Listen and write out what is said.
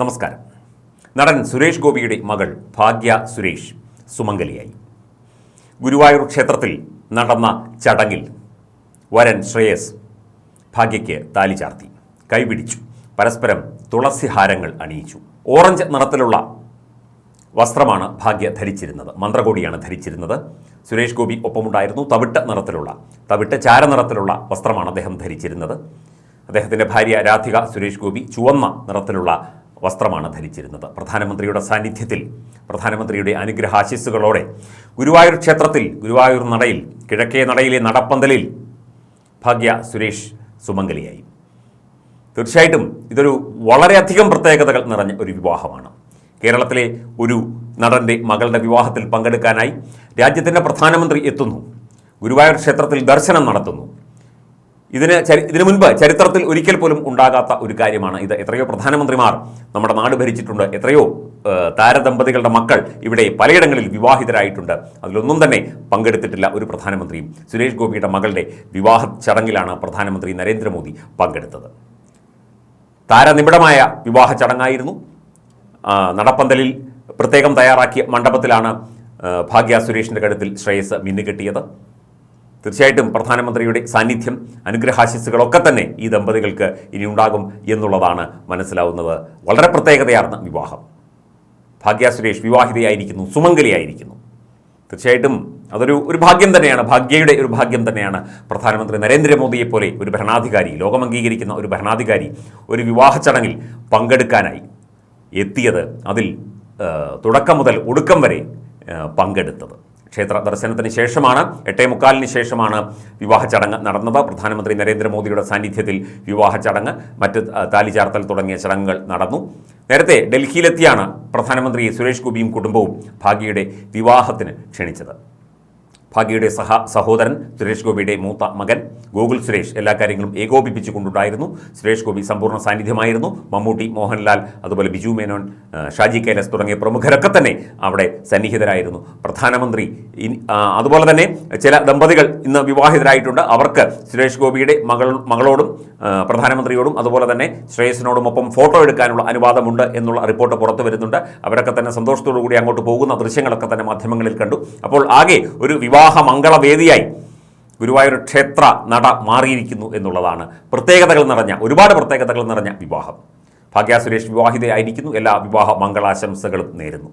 നമസ്കാരം. നടൻ സുരേഷ് ഗോപിയുടെ മകൾ ഭാഗ്യ സുരേഷ് സുമംഗലിയായി. ഗുരുവായൂർ ക്ഷേത്രത്തിൽ നടന്ന ചടങ്ങിൽ വരൻ ശ്രേയസ് ഭാഗ്യയ്ക്ക് താലി ചാർത്തി, കൈപിടിച്ചു, പരസ്പരം തുളസിഹാരങ്ങൾ അണിയിച്ചു. ഓറഞ്ച് നിറത്തിലുള്ള വസ്ത്രമാണ് ഭാഗ്യ ധരിച്ചിരുന്നത്, മന്ത്രകോടിയാണ് ധരിച്ചിരുന്നത്. സുരേഷ് ഗോപി ഒപ്പമുണ്ടായിരുന്നു. തവിട്ട് ചാരനിറത്തിലുള്ള വസ്ത്രമാണ് അദ്ദേഹം ധരിച്ചിരുന്നത്. അദ്ദേഹത്തിൻ്റെ ഭാര്യ രാധിക സുരേഷ് ഗോപി ചുവന്ന നിറത്തിലുള്ള വസ്ത്രമാണ് ധരിച്ചിരുന്നത്. പ്രധാനമന്ത്രിയുടെ സാന്നിധ്യത്തിൽ, പ്രധാനമന്ത്രിയുടെ അനുഗ്രഹാശിസ്സുകളോടെ ഗുരുവായൂർ ക്ഷേത്രത്തിൽ, ഗുരുവായൂർ നടയിൽ, കിഴക്കേ നടയിലെ നടപ്പന്തലിൽ ഭാഗ്യ സുരേഷ് സുമംഗലിയായി. തീർച്ചയായിട്ടും ഇതൊരു വളരെയധികം പ്രത്യേകതകൾ നിറഞ്ഞ ഒരു വിവാഹമാണ്. കേരളത്തിലെ ഒരു നടൻ്റെ മകളുടെ വിവാഹത്തിൽ പങ്കെടുക്കാനായി രാജ്യത്തിൻ്റെ പ്രധാനമന്ത്രി എത്തുന്നു, ഗുരുവായൂർ ക്ഷേത്രത്തിൽ ദർശനം നടത്തുന്നു. ഇതിനു മുൻപ് ചരിത്രത്തിൽ ഒരിക്കൽ പോലും ഉണ്ടാകാത്ത ഒരു കാര്യമാണ് ഇത്. എത്രയോ പ്രധാനമന്ത്രിമാർ നമ്മുടെ നാട് ഭരിച്ചിട്ടുണ്ട്, എത്രയോ താരദമ്പതികളുടെ മക്കൾ ഇവിടെ പലയിടങ്ങളിൽ വിവാഹിതരായിട്ടുണ്ട്. അതിലൊന്നും തന്നെ പങ്കെടുത്തിട്ടില്ല ഒരു പ്രധാനമന്ത്രിയും. സുരേഷ് ഗോപിയുടെ മകളുടെ വിവാഹ ചടങ്ങിലാണ് പ്രധാനമന്ത്രി നരേന്ദ്രമോദി പങ്കെടുത്തത്. താരനിബിഡമായ വിവാഹ ചടങ്ങായിരുന്നു. നടപ്പന്തലിൽ പ്രത്യേകം തയ്യാറാക്കിയ മണ്ഡപത്തിലാണ് ഭാഗ്യ സുരേഷിൻ്റെ കഴുത്തിൽ ശ്രേയസ് മിന്നുകെട്ടിയത്. തീർച്ചയായിട്ടും പ്രധാനമന്ത്രിയുടെ സാന്നിധ്യം, അനുഗ്രഹാശിസ്സുകളൊക്കെ തന്നെ ഈ ദമ്പതികൾക്ക് ഇനി ഉണ്ടാകും എന്നുള്ളതാണ് മനസ്സിലാവുന്നത്. വളരെ പ്രത്യേകതയാർന്ന വിവാഹം. ഭാഗ്യ സുരേഷ് വിവാഹിതയായിരിക്കുന്നു, സുമംഗലിയായിരിക്കുന്നു. തീർച്ചയായിട്ടും അതൊരു ഭാഗ്യം തന്നെയാണ്, ഭാഗ്യയുടെ ഒരു ഭാഗ്യം തന്നെയാണ്. പ്രധാനമന്ത്രി നരേന്ദ്രമോദിയെപ്പോലെ ഒരു ഭരണാധികാരി, ലോകം അംഗീകരിക്കുന്ന ഒരു ഭരണാധികാരി ഒരു വിവാഹ ചടങ്ങിൽ പങ്കെടുക്കാനായി എത്തിയത്, അതിൽ തുടക്കം മുതൽ ഒടുക്കം വരെ പങ്കെടുത്തത്. ക്ഷേത്ര ദർശനത്തിന് ശേഷമാണ്, 8:45 ശേഷമാണ് വിവാഹ ചടങ്ങ് നടന്നത്. പ്രധാനമന്ത്രി നരേന്ദ്രമോദിയുടെ സാന്നിധ്യത്തിൽ വിവാഹ ചടങ്ങ്, മറ്റ് താലി ചാർത്തൽ തുടങ്ങിയ ചടങ്ങുകൾ നടന്നു. നേരത്തെ ഡൽഹിയിലെത്തിയാണ് പ്രധാനമന്ത്രി സുരേഷ് ഗോപിയും കുടുംബവും ഭാഗ്യയുടെ വിവാഹത്തിന് ക്ഷണിച്ചത്. ഭാഗ്യയുടെ സഹോദരൻ സുരേഷ് ഗോപിയുടെ മൂത്ത മകൻ ഗോകുൽ സുരേഷ് എല്ലാ കാര്യങ്ങളും ഏകോപിപ്പിച്ചു കൊണ്ടുണ്ടായിരുന്നു. സുരേഷ് ഗോപി സമ്പൂർണ്ണ സാന്നിധ്യമായിരുന്നു. മമ്മൂട്ടി, മോഹൻലാൽ, അതുപോലെ ബിജു മേനോൻ, ഷാജി കൈലാസ് തുടങ്ങിയ പ്രമുഖരൊക്കെ തന്നെ അവിടെ സന്നിഹിതരായിരുന്നു. പ്രധാനമന്ത്രി അതുപോലെ തന്നെ ചില ദമ്പതികൾ ഇന്ന് വിവാഹിതരായിട്ടുണ്ട്. അവർക്ക് സുരേഷ് ഗോപിയുടെ മകളോടും പ്രധാനമന്ത്രിയോടും അതുപോലെ തന്നെ ശ്രേയസിനോടുമൊപ്പം ഫോട്ടോ എടുക്കാനുള്ള അനുവാദമുണ്ട് എന്നുള്ള റിപ്പോർട്ട് പുറത്തു വരുന്നുണ്ട്. അവരൊക്കെ തന്നെ സന്തോഷത്തോടു കൂടി അങ്ങോട്ട് പോകുന്ന ദൃശ്യങ്ങളൊക്കെ തന്നെ മാധ്യമങ്ങളിൽ കണ്ടു. അപ്പോൾ ആകെ ഒരു വിവാഹ മംഗളവേദിയായി ഗുരുവായൂർ ക്ഷേത്ര നട മാറിയിരിക്കുന്നു എന്നുള്ളതാണ് ഒരുപാട് പ്രത്യേകതകൾ നിറഞ്ഞ വിവാഹം. ഭാഗ്യ സുരേഷ് വിവാഹിതയായിരിക്കുന്നു. എല്ലാ വിവാഹ മംഗളാശംസകളും നേരുന്നു.